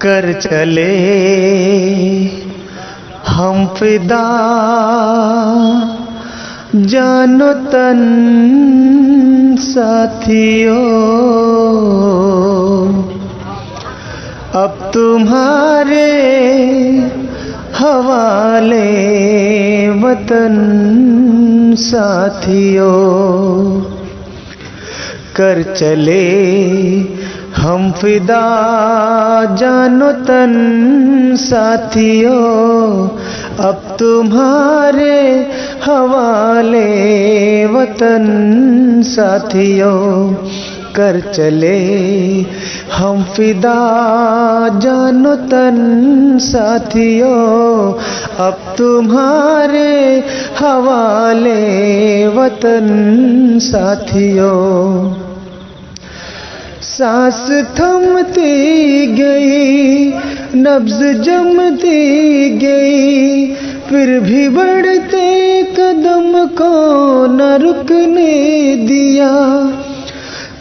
कर चले हम फिदा, जानो तन साथियों। अब तुम्हारे हवाले वतन साथियों। कर चले हम फिदा, जानो तन साथियों। अब तुम्हारे हवाले वतन साथियों। कर चले हम फिदा, जानो तन साथियों। अब तुम्हारे हवाले वतन साथियों। सांस थमती गई, नब्ज जमती गई, फिर भी बढ़ते कदम को न रुकने दिया।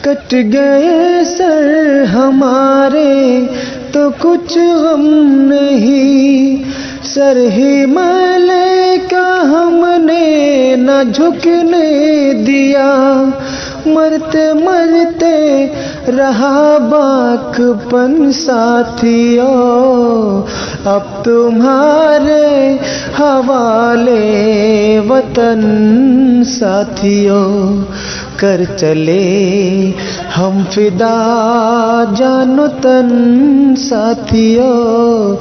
कट गए सर हमारे तो कुछ गम नहीं, सर हिमालय का हमने न झुकने दिया। मरते मरते रहा बाकपन साथियों। अब तुम्हारे हवाले वतन साथियों। कर चले हम फिदा, जानो तन साथियों।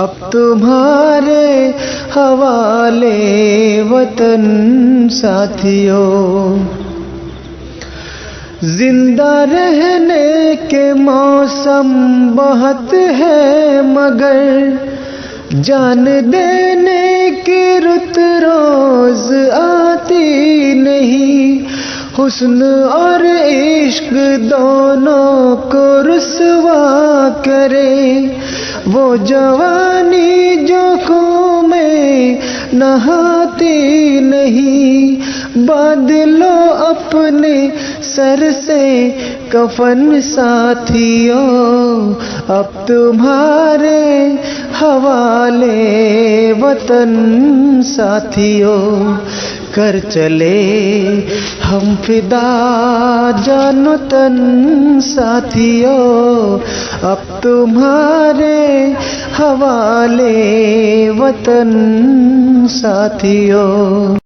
अब तुम्हारे हवाले वतन साथियों। जिंदा रहने के मौसम बहुत है, मगर जान देने की रुत रोज आती नहीं। हुस्न और इश्क दोनों को रुसवा करे वो जवानी जो खून में नहाती नहीं। बादलो अपने सर से कफन साथियों। अब तुम्हारे हवाले वतन साथियों। कर चले हम फिदा, जानो तन साथियों। अब तुम्हारे हवाले वतन साथियों।